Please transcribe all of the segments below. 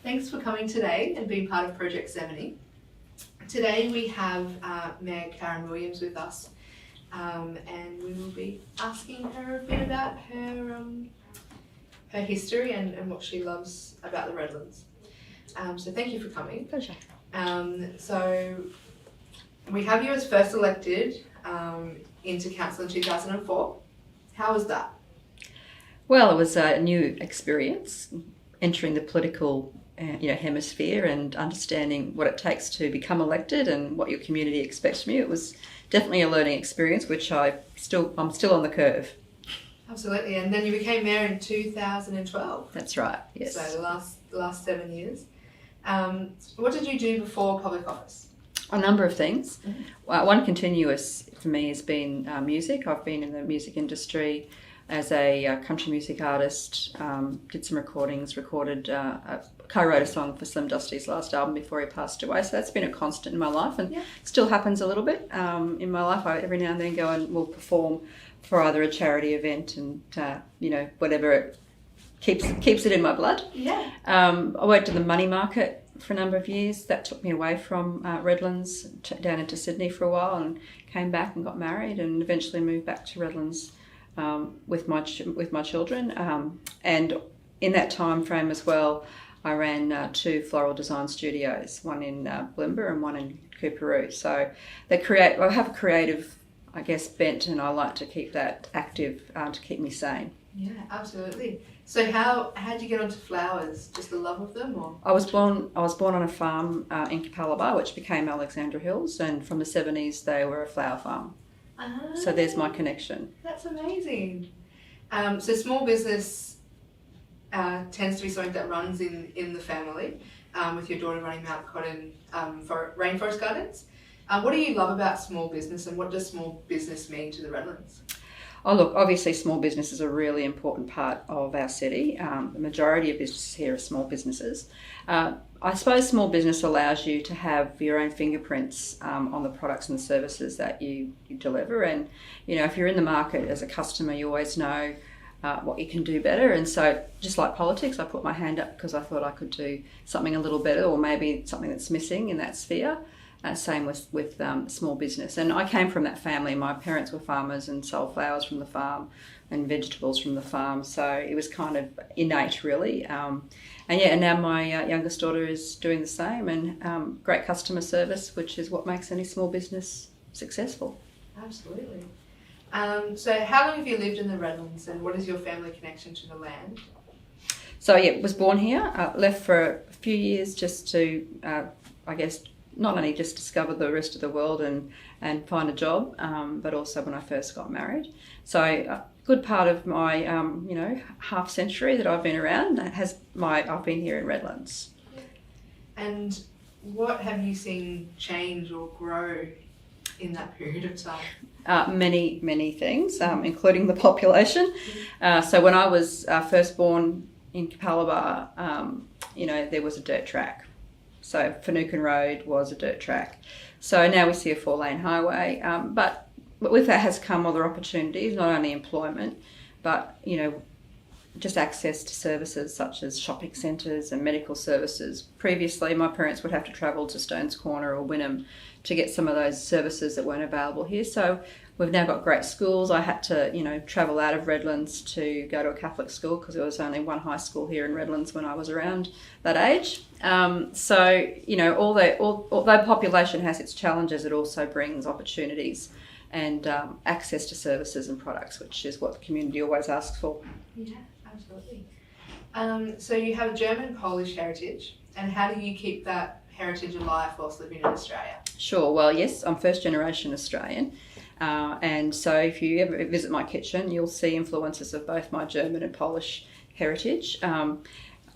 Thanks for coming today and being part of Project 70. Today we have Mayor Karen Williams with us, and we will be asking her a bit about her history and what she loves about the Redlands. So thank you for coming. Pleasure. So we have you as first elected into council in 2004. How was that? Well, it was a new experience, entering the political hemisphere and understanding what it takes to become elected and what your community expects from you. It was definitely a learning experience, which I'm still on the curve. Absolutely, and then you became mayor in 2012. That's right. Yes. So the last 7 years. What did you do before public office? A number of things. Mm-hmm. One continuous for me has been music. I've been in the music industry as a country music artist, did some recorded, co-wrote a song for Slim Dusty's last album before he passed away. So that's been a constant in my life and still happens a little bit in my life. I every now and then go and will perform for either a charity event and, whatever it keeps it in my blood. Yeah. I worked in the money market for a number of years. That took me away from Redlands down into Sydney for a while, and came back and got married and eventually moved back to Redlands with my children, and in that time frame as well, I ran 2 floral design studios, one in Blimba and one in Coorparoo. So I have a creative, I guess, bent, and I like to keep that active to keep me sane. Yeah, absolutely. So how did you get onto flowers? Just the love of them, or? I was born on a farm in Capalaba, which became Alexandra Hills, and from the 70s they were a flower farm. So there's my connection. That's amazing. So small business tends to be something that runs in the family, with your daughter running Mount Cotton for Rainforest Gardens. What do you love about small business, and what does small business mean to the Redlands? Oh, look, obviously small business is a really important part of our city. The majority of businesses here are small businesses. I suppose small business allows you to have your own fingerprints on the products and services that you deliver. And, if you're in the market as a customer, you always know what you can do better. And so just like politics, I put my hand up because I thought I could do something a little better, or maybe something that's missing in that sphere. Same with small business. And I came from that family. My parents were farmers and sold flowers from the farm and vegetables from the farm. So it was kind of innate, really. And now my youngest daughter is doing the same, and great customer service, which is what makes any small business successful. Absolutely. So how long have you lived in the Redlands, and what is your family connection to the land? So was born here, left for a few years just to, not only just discover the rest of the world and find a job, but also when I first got married. So a good part of my, half century that I've been around I've been here in Redlands. And what have you seen change or grow in that period of time? Many, many things, including the population. So when I was first born in Capalaba, there was a dirt track. So Finucane Road was a dirt track. So now we see a 4-lane highway. But with that has come other opportunities, not only employment, but, just access to services such as shopping centres and medical services. Previously, my parents would have to travel to Stones Corner or Wynnum to get some of those services that weren't available here. So we've now got great schools. I had to, travel out of Redlands to go to a Catholic school because there was only one high school here in Redlands when I was around that age. Although population has its challenges, it also brings opportunities and access to services and products, which is what the community always asks for. Yeah, absolutely. So you have a German-Polish heritage, and how do you keep that heritage alive whilst living in Australia? Sure. Well, yes, I'm first generation Australian. And so if you ever visit my kitchen, you'll see influences of both my German and Polish heritage.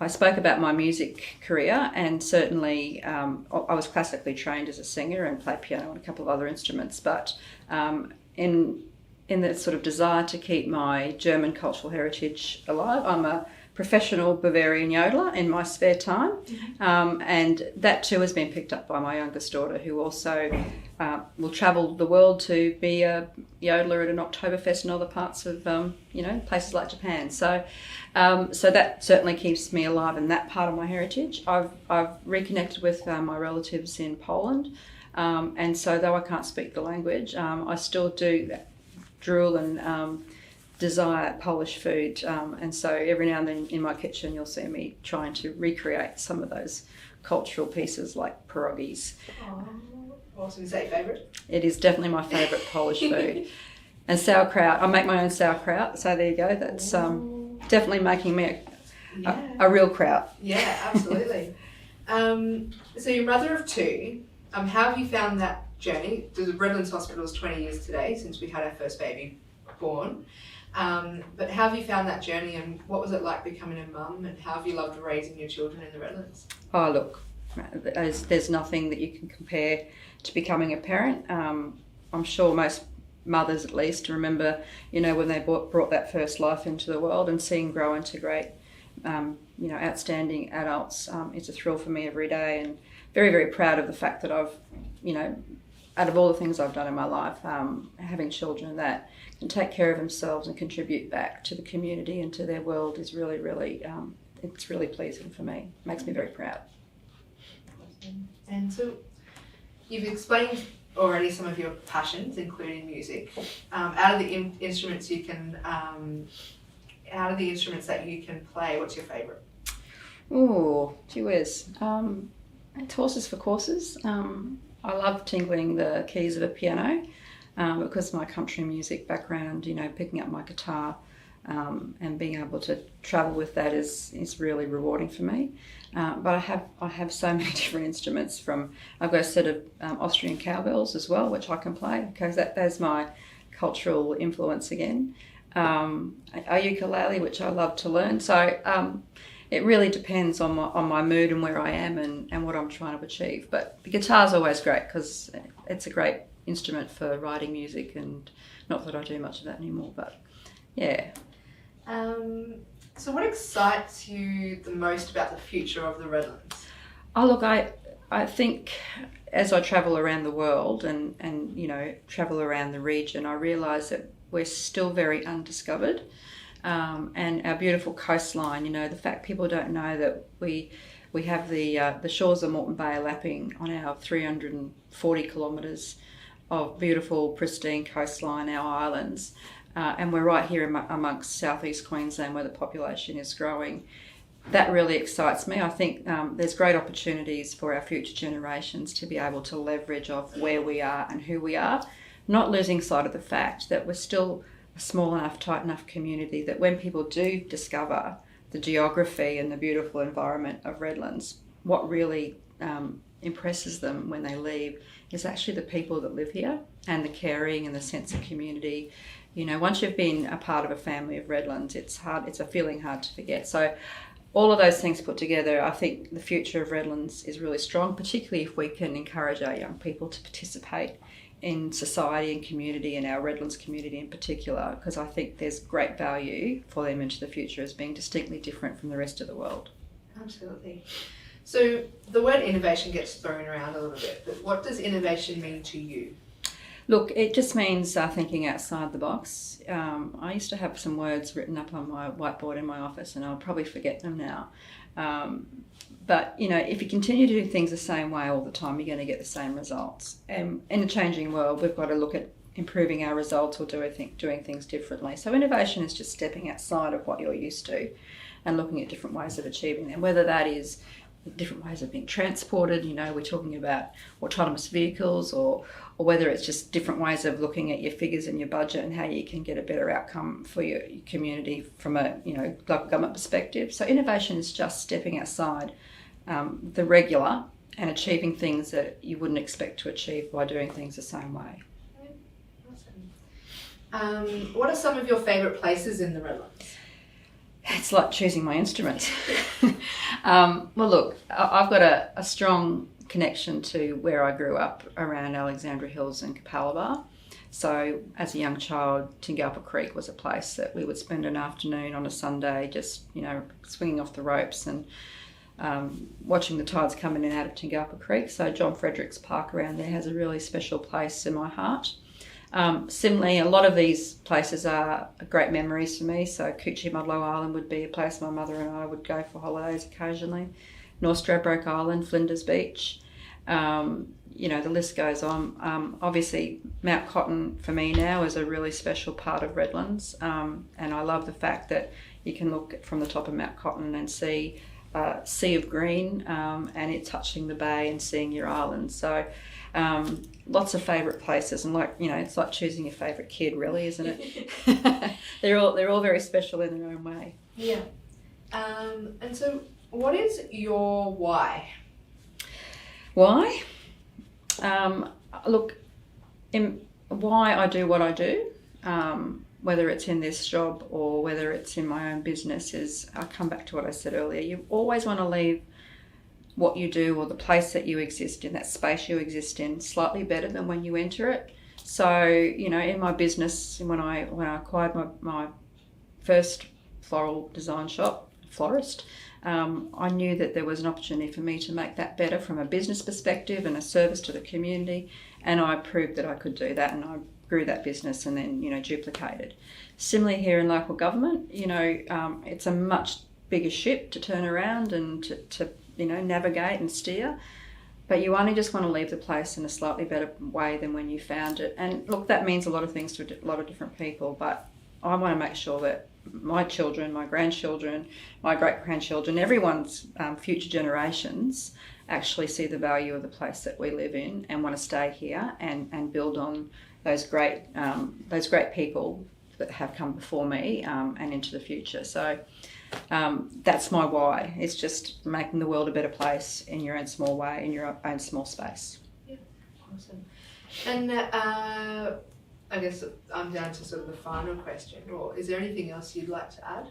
I spoke about my music career, and certainly I was classically trained as a singer and played piano and a couple of other instruments, but in the sort of desire to keep my German cultural heritage alive, I'm a professional Bavarian yodeler in my spare time, and that too has been picked up by my youngest daughter, who also will travel the world to be a yodeler at an Oktoberfest and other parts of places like Japan. So that certainly keeps me alive in that part of my heritage. I've reconnected with my relatives in Poland, and so though I can't speak the language, I still do drool and desire Polish food, and so every now and then in my kitchen you'll see me trying to recreate some of those cultural pieces like pierogies. Awesome. Is that your favourite? It is definitely my favourite Polish food. And sauerkraut. I make my own sauerkraut, so there you go. That's definitely making me a real kraut. Yeah, absolutely. So you're mother of two. How have you found that journey? The Redlands Hospital is 20 years today since we had our first baby born. But how have you found that journey, and what was it like becoming a mum, and how have you loved raising your children in the Redlands? Oh, look, there's nothing that you can compare to becoming a parent. I'm sure most mothers at least remember, when they brought that first life into the world and seeing grow into great, outstanding adults. It's a thrill for me every day, and very, very proud of the fact that I've, out of all the things I've done in my life, having children that can take care of themselves and contribute back to the community and to their world is really, really, it's really pleasing for me. It makes me very proud. And so you've explained already some of your passions, including music. Out of the instruments that you can play, what's your favourite? Oh, gee whiz. It's horses for courses. I love tinkling the keys of a piano because of my country music background, picking up my guitar and being able to travel with that is really rewarding for me. But I have so many different instruments. I've got a set of Austrian cowbells as well, which I can play because that's my cultural influence again. A ukulele, which I love to learn. So it really depends on my mood and where I am and what I'm trying to achieve. But the guitar's always great because it's a great instrument for writing music, and not that I do much of that anymore, but yeah. So what excites you the most about the future of the Redlands? Oh, look, I think as I travel around the world and travel around the region, I realise that we're still very undiscovered. And our beautiful coastline, the fact people don't know that we have the shores of Moreton Bay lapping on our 340 kilometres of beautiful, pristine coastline, our islands. And we're right here amongst southeast Queensland where the population is growing. That really excites me. I think there's great opportunities for our future generations to be able to leverage off where we are and who we are, not losing sight of the fact that we're still a small enough, tight enough community that when people do discover the geography and the beautiful environment of Redlands, what really impresses them when they leave is actually the people that live here and the caring and the sense of community. Once you've been a part of a family of Redlands, it's a feeling hard to forget. So all of those things put together, I think the future of Redlands is really strong, particularly if we can encourage our young people to participate in society and community, and our Redlands community in particular, because I think there's great value for them into the future as being distinctly different from the rest of the world. Absolutely. So the word innovation gets thrown around a little bit, but what does innovation mean to you? Look, it just means thinking outside the box. I used to have some words written up on my whiteboard in my office, and I'll probably forget them now. But, if you continue to do things the same way all the time, you're going to get the same results. In a changing world, we've got to look at improving our results or doing things differently. So innovation is just stepping outside of what you're used to and looking at different ways of achieving them, whether that is different ways of being transported. We're talking about autonomous vehicles, or whether it's just different ways of looking at your figures and your budget and how you can get a better outcome for your community from a government perspective. So innovation is just stepping outside the regular and achieving things that you wouldn't expect to achieve by doing things the same way. Awesome. What are some of your favourite places in the Redlands? It's like choosing my instruments. Well, look, I've got a strong connection to where I grew up around Alexandra Hills and Capalaba. So as a young child, Tingalpa Creek was a place that we would spend an afternoon on a Sunday just, swinging off the ropes and watching the tides come in and out of Tingalpa Creek. So John Fredericks Park around there has a really special place in my heart. Similarly, a lot of these places are great memories for me. So Coochie Mudlow Island would be a place my mother and I would go for holidays occasionally. North Stradbroke Island, Flinders Beach. The list goes on. Obviously, Mount Cotton for me now is a really special part of Redlands, and I love the fact that you can look from the top of Mount Cotton and see a sea of green, and it's touching the bay and seeing your island. So lots of favourite places, and it's like choosing your favourite kid, really, isn't it? They're all very special in their own way. Yeah. And so, what is your why? Why? Why I do what I do, whether it's in this job or whether it's in my own business, is I come back to what I said earlier. You always want to leave what you do or the place that you exist in, that space you exist in, slightly better than when you enter it. So, in my business, when I acquired my first floral design shop, florist, I knew that there was an opportunity for me to make that better from a business perspective and a service to the community, and I proved that I could do that, and I grew that business and then duplicated. Similarly here in local government, it's a much bigger ship to turn around and to navigate and steer, but you only just want to leave the place in a slightly better way than when you found it. And look, that means a lot of things to a lot of different people, but I want to make sure that my children, my grandchildren, my great-grandchildren, everyone's future generations actually see the value of the place that we live in and want to stay here and build on those great people that have come before me and into the future. So that's my why. It's just making the world a better place in your own small way, in your own small space. Yeah, awesome. And I guess I'm down to sort of the final question. Or is there anything else you'd like to add?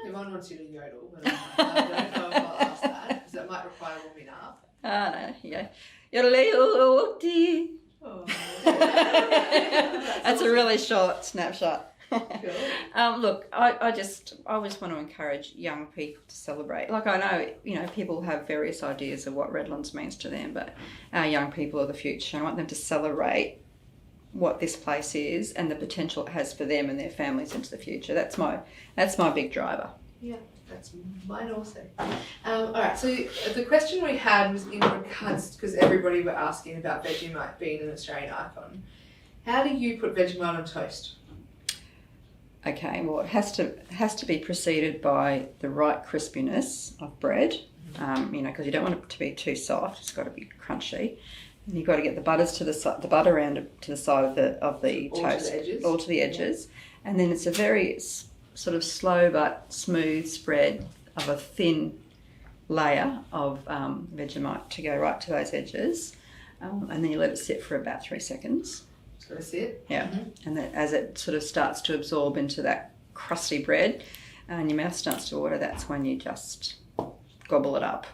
Everyone wants you to yodel, but I don't know if I'll ask that, because that might require warming up. No, yeah. Yodelay-o-o-dee. Oh, that's a really short snapshot. Cool. Look, I just want to encourage young people to celebrate. Like, I know, people have various ideas of what Redlands means to them, but our young people are the future. I want them to celebrate what this place is and the potential it has for them and their families into the future. That's my big driver. Yeah, that's mine also. All right, so the question we had was in regards, because everybody were asking about Vegemite being an Australian icon. How do you put Vegemite on toast? Okay, well, it has to be preceded by the right crispiness of bread, because you don't want it to be too soft. It's got to be crunchy. And you've got to get the butter around to the side of the toast, all to the edges, and then it's a very sort of slow but smooth spread of a thin layer of Vegemite to go right to those edges, and then you let it sit for about 3 seconds. It's got to sit. Yeah, and then as it sort of starts to absorb into that crusty bread, and your mouth starts to water, that's when you just gobble it up.